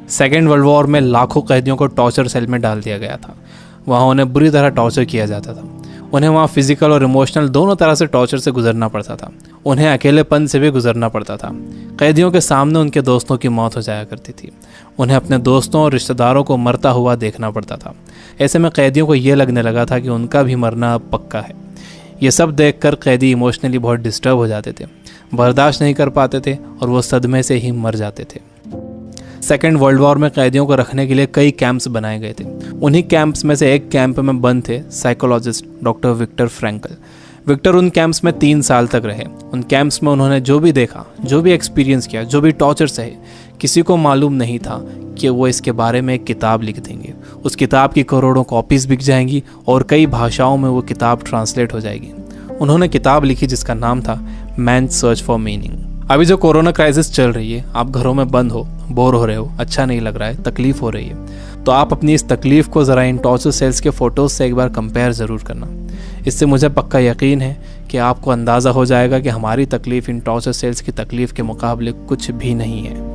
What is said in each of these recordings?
Second world war में लाखों कैदियों को टॉर्चर सेल में डाल दिया गया था। वहाँ उन्हें बुरी तरह टॉर्चर किया जाता था। उन्हें वहाँ फिजिकल और इमोशनल दोनों तरह से टॉर्चर से गुजरना पड़ता था। उन्हें अकेलेपन से भी गुजरना पड़ता था। कैदियों के सामने उनके दोस्तों की मौत हो जाया करती थी। उन्हें अपने दोस्तों और रिश्तेदारों को मरता हुआ देखना पड़ता था। ऐसे में कैदियों को ये लगने लगा था कि उनका भी मरना अब पक्का है। ये सब देखकर कैदी इमोशनली बहुत डिस्टर्ब हो जाते थे, बर्दाश्त नहीं कर पाते थे और वो सदमे से ही मर जाते थे। सेकेंड वर्ल्ड वॉर में कैदियों को रखने के लिए कई कैंप्स बनाए गए थे। उन्हीं कैंप्स में से एक कैंप में बंद थे psychologist doctor Victor Frankl. Victor उन कैंप्स में 3 साल तक रहे। उन कैंप्स में उन्होंने जो भी देखा, जो भी एक्सपीरियंस किया, जो भी टॉर्चर सहे, किसी को मालूम नहीं था कि वो इसके बारे में एक किताब लिख देंगे। उस किताब की करोड़ों कॉपीज़ बिक जाएंगी और कई भाषाओं में वो किताब ट्रांसलेट हो जाएगी। उन्होंने किताब लिखी जिसका नाम था मैन सर्च फॉर मीनिंग। अभी जो कोरोना क्राइसिस चल रही है, आप घरों में बंद हो, बोर हो रहे हो, अच्छा नहीं लग रहा है, तकलीफ हो रही है, तो आप अपनी इस तकलीफ को ज़रा इन टॉर्चर सेल्स के फ़ोटोज़ से एक बार कंपेयर ज़रूर करना। इससे मुझे पक्का यकीन है कि आपको अंदाज़ा हो जाएगा कि हमारी तकलीफ़ इन टॉर्चर सेल्स की तकलीफ़ के मुकाबले कुछ भी नहीं है।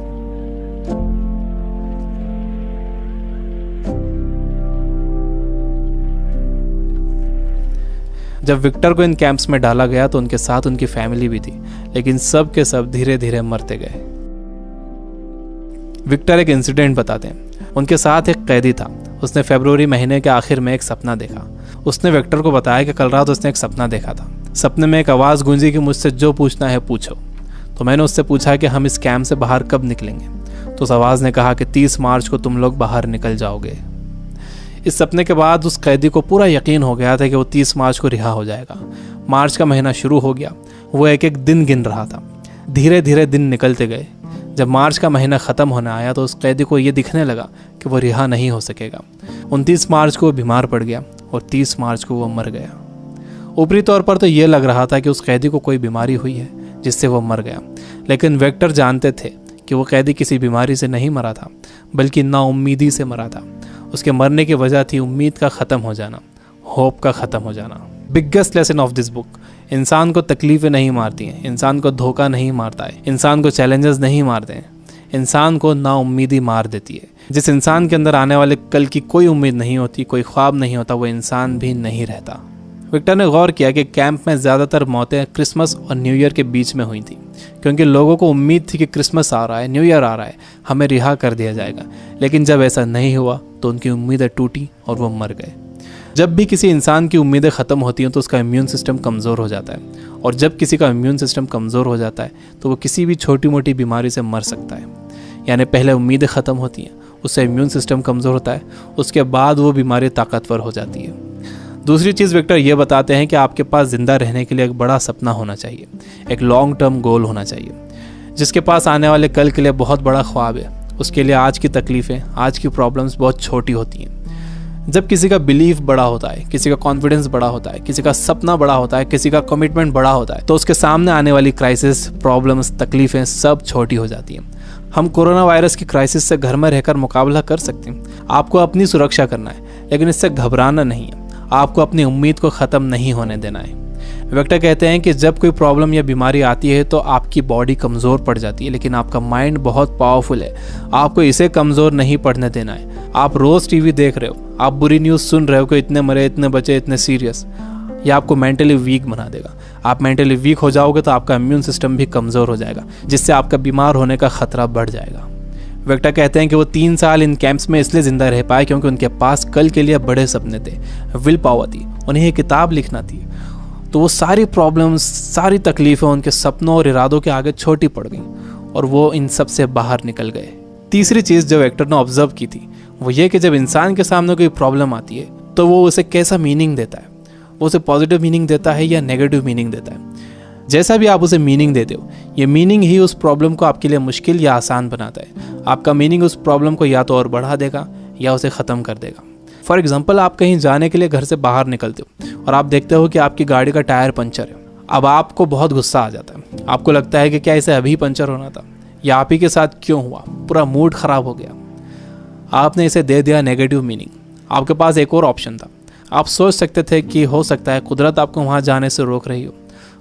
जब विक्टर को इन कैंप्स में डाला गया तो उनके साथ उनकी फैमिली भी थी, लेकिन सब के सब धीरे धीरे मरते गए। विक्टर एक इंसिडेंट बताते हैं। उनके साथ एक कैदी था। उसने फरवरी महीने के आखिर में एक सपना देखा। उसने विक्टर को बताया कि कल रात उसने एक सपना देखा था। सपने में एक आवाज़ गूंजी कि मुझसे जो पूछना है पूछो। तो मैंने उससे पूछा कि हम इस कैंप से बाहर कब निकलेंगे। तो उस आवाज़ ने कहा कि 30 मार्च को तुम लोग बाहर निकल जाओगे। इस सपने के बाद उस कैदी को पूरा यकीन हो गया था कि वो 30 मार्च को रिहा हो जाएगा। मार्च का महीना शुरू हो गया। वो एक एक दिन गिन रहा था। धीरे धीरे दिन निकलते गए। जब मार्च का महीना ख़त्म होने आया तो उस कैदी को ये दिखने लगा कि वो रिहा नहीं हो सकेगा। 29 मार्च को वो बीमार पड़ गया और 30 मार्च को वो मर गया। ऊपरी तौर पर तो ये लग रहा था कि उस कैदी को कोई बीमारी हुई है जिससे वो मर गया, लेकिन विक्टर जानते थे कि वो कैदी किसी बीमारी से नहीं मरा था, बल्कि नाउम्मीदी से मरा था। उसके मरने की वजह थी उम्मीद का ख़त्म हो जाना, होप का ख़त्म हो जाना। Biggest lesson of this book, इंसान को तकलीफ़ें नहीं मारती हैं, इंसान को धोखा नहीं मारता है, इंसान को चैलेंजेस नहीं मारते हैं, इंसान को नाउम्मीदी मार देती है। जिस इंसान के अंदर आने वाले कल की कोई उम्मीद नहीं होती, कोई ख्वाब नहीं होता, वो इंसान भी नहीं रहता। विक्टर ने गौर किया कि कैंप में ज़्यादातर मौतें क्रिसमस और न्यू ईयर के बीच में हुई थी, क्योंकि लोगों को उम्मीद थी कि क्रिसमस आ रहा है, न्यू ईयर आ रहा है, हमें रिहा कर दिया जाएगा। लेकिन जब ऐसा नहीं हुआ तो उनकी उम्मीदें टूटी और वो मर गए। जब भी किसी इंसान की उम्मीदें ख़त्म होती हैं तो उसका इम्यून सिस्टम कमज़ोर हो जाता है, और जब किसी का इम्यून सिस्टम कमज़ोर हो जाता है तो वो किसी भी छोटी मोटी बीमारी से मर सकता है। यानी पहले उम्मीदें ख़त्म होती हैं, उससे इम्यून सिस्टम कमज़ोर होता है, उसके बाद वो बीमारी ताकतवर हो जाती है। दूसरी चीज़ विक्टर ये बताते हैं कि आपके पास ज़िंदा रहने के लिए एक बड़ा सपना होना चाहिए, एक लॉन्ग टर्म गोल होना चाहिए। जिसके पास आने वाले कल के लिए बहुत बड़ा ख्वाब है, उसके लिए आज की तकलीफ़ें, आज की प्रॉब्लम्स बहुत छोटी होती हैं। जब किसी का बिलीफ बड़ा होता है, किसी का कॉन्फिडेंस बड़ा होता है, किसी का सपना बड़ा होता है, किसी का कमिटमेंट बड़ा होता है, तो उसके सामने आने वाली क्राइसिस, प्रॉब्लम्स, तकलीफ़ें सब छोटी हो जाती हैं। हम कोरोना वायरस की क्राइसिस से घर में रहकर मुकाबला कर सकते हैं। आपको अपनी सुरक्षा करना है, लेकिन इससे घबराना नहीं है। आपको अपनी उम्मीद को ख़त्म नहीं होने देना है। विक्टर कहते हैं कि जब कोई प्रॉब्लम या बीमारी आती है तो आपकी बॉडी कमज़ोर पड़ जाती है, लेकिन आपका माइंड बहुत पावरफुल है। आपको इसे कमज़ोर नहीं पड़ने देना है। आप रोज़ टीवी देख रहे हो, आप बुरी न्यूज़ सुन रहे हो कि इतने मरे, इतने बचे, इतने सीरियस, यह आपको मेंटली वीक बना देगा। आप मेंटली वीक हो जाओगे तो आपका इम्यून सिस्टम भी कमज़ोर हो जाएगा, जिससे आपका बीमार होने का ख़तरा बढ़ जाएगा। विक्टर कहते हैं कि वो 3 साल इन कैंप्स में इसलिए ज़िंदा रह पाए क्योंकि उनके पास कल के लिए बड़े सपने थे, विल पावर थी, उन्हें एक किताब लिखना थी। तो वो सारी प्रॉब्लम्स, सारी तकलीफ़ें उनके सपनों और इरादों के आगे छोटी पड़ गई और वो इन सब से बाहर निकल गए। तीसरी चीज़ जो विक्टर ने ऑब्जर्व की थी वो ये कि जब इंसान के सामने कोई प्रॉब्लम आती है तो वो उसे कैसा मीनिंग देता है। वो उसे पॉजिटिव मीनिंग देता है या नेगेटिव मीनिंग देता है। जैसा भी आप उसे मीनिंग देते हो, ये मीनिंग ही उस प्रॉब्लम को आपके लिए मुश्किल या आसान बनाता है। आपका मीनिंग उस प्रॉब्लम को या तो और बढ़ा देगा या उसे ख़त्म कर देगा। फॉर एग्जाम्पल, आप कहीं जाने के लिए घर से बाहर निकलते हो और आप देखते हो कि आपकी गाड़ी का टायर पंचर है। अब आपको बहुत गुस्सा आ जाता है। आपको लगता है कि क्या इसे अभी पंचर होना था, या आप ही के साथ क्यों हुआ, पूरा मूड ख़राब हो गया। आपने इसे दे दिया नेगेटिव मीनिंग। आपके पास एक और ऑप्शन था। आप सोच सकते थे कि हो सकता है कुदरत आपको वहाँ जाने से रोक रही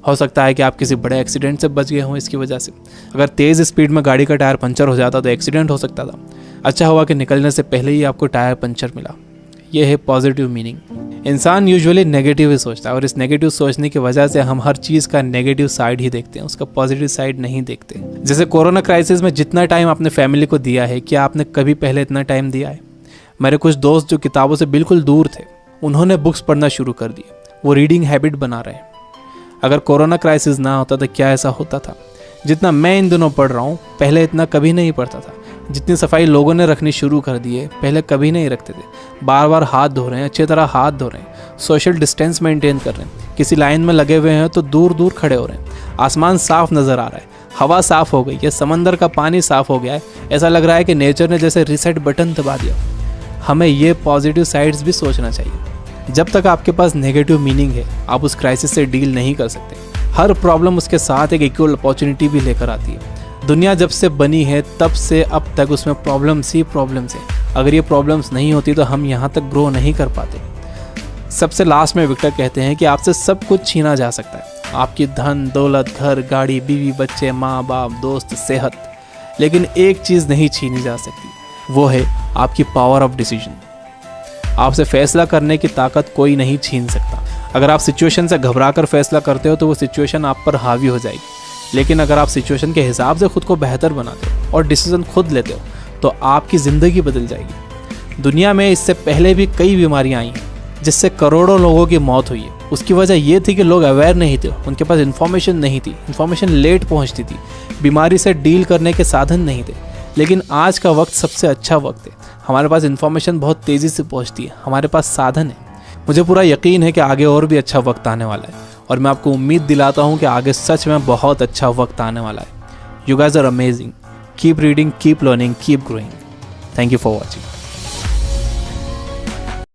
हो सकता है कि आप किसी बड़े एक्सीडेंट से बच गए हों इसकी वजह से। अगर तेज़ स्पीड में गाड़ी का टायर पंचर हो जाता तो एक्सीडेंट हो सकता था। अच्छा हुआ कि निकलने से पहले ही आपको टायर पंचर मिला। यह है पॉजिटिव मीनिंग। इंसान यूजुअली नेगेटिव ही सोचता है और इस नेगेटिव सोचने की वजह से हम हर चीज़ का नेगेटिव साइड ही देखते हैं, उसका पॉजिटिव साइड नहीं देखते। जैसे कोरोना क्राइसिस में जितना टाइम आपने फैमिली को दिया है, क्या आपने कभी पहले इतना टाइम दिया है? मेरे कुछ दोस्त जो किताबों से बिल्कुल दूर थे, उन्होंने बुक्स पढ़ना शुरू कर दिए, वो रीडिंग हैबिट बना रहे हैं। अगर कोरोना क्राइसिस ना होता तो क्या ऐसा होता था? जितना मैं इन दिनों पढ़ रहा हूँ, पहले इतना कभी नहीं पढ़ता था। जितनी सफाई लोगों ने रखनी शुरू कर दी है, पहले कभी नहीं रखते थे। बार बार हाथ धो रहे हैं, अच्छी तरह हाथ धो रहे हैं, सोशल डिस्टेंस मेंटेन कर रहे हैं, किसी लाइन में लगे हुए हैं तो दूर दूर खड़े हो रहे हैं। आसमान साफ नज़र आ रहा है, हवा साफ हो गई है, समंदर का पानी साफ हो गया है। ऐसा लग रहा है कि नेचर ने जैसे रीसेट बटन दबा दिया। हमें ये पॉजिटिव साइड्स भी सोचना चाहिए। जब तक आपके पास नेगेटिव मीनिंग है, आप उस क्राइसिस से डील नहीं कर सकते। हर प्रॉब्लम उसके साथ एक इक्वल अपॉर्चुनिटी भी लेकर आती है। दुनिया जब से बनी है तब से अब तक उसमें प्रॉब्लम्स ही प्रॉब्लम्स है। अगर ये प्रॉब्लम्स नहीं होती तो हम यहाँ तक ग्रो नहीं कर पाते। सबसे लास्ट में विक्टर कहते हैं कि आपसे सब कुछ छीना जा सकता है, आपकी धन दौलत, घर, गाड़ी, बीवी, बच्चे, माँ बाप, दोस्त, सेहत, लेकिन एक चीज़ नहीं छीनी जा सकती, वो है आपकी पावर ऑफ डिसीजन। आपसे फैसला करने की ताकत कोई नहीं छीन सकता। अगर आप सिचुएशन से घबरा कर फैसला करते हो तो वो सिचुएशन आप पर हावी हो जाएगी, लेकिन अगर आप सिचुएशन के हिसाब से खुद को बेहतर बनाते हो और डिसीजन खुद लेते हो तो आपकी ज़िंदगी बदल जाएगी। दुनिया में इससे पहले भी कई बीमारियां आई हैं जिससे करोड़ों लोगों की मौत हुई है। उसकी वजह ये थी कि लोग अवेयर नहीं थे, उनके पास इन्फॉर्मेशन नहीं थी, इन्फॉर्मेशन लेट पहुंचती थी, बीमारी से डील करने के साधन नहीं थे। लेकिन आज का वक्त सबसे अच्छा वक्त है। हमारे पास इन्फॉर्मेशन बहुत तेज़ी से पहुंचती है, हमारे पास साधन है। मुझे पूरा यकीन है कि आगे और भी अच्छा वक्त आने वाला है और मैं आपको उम्मीद दिलाता हूँ कि आगे सच में बहुत अच्छा वक्त आने वाला है। You guys are amazing. Keep reading, keep learning, keep growing. Thank you for watching.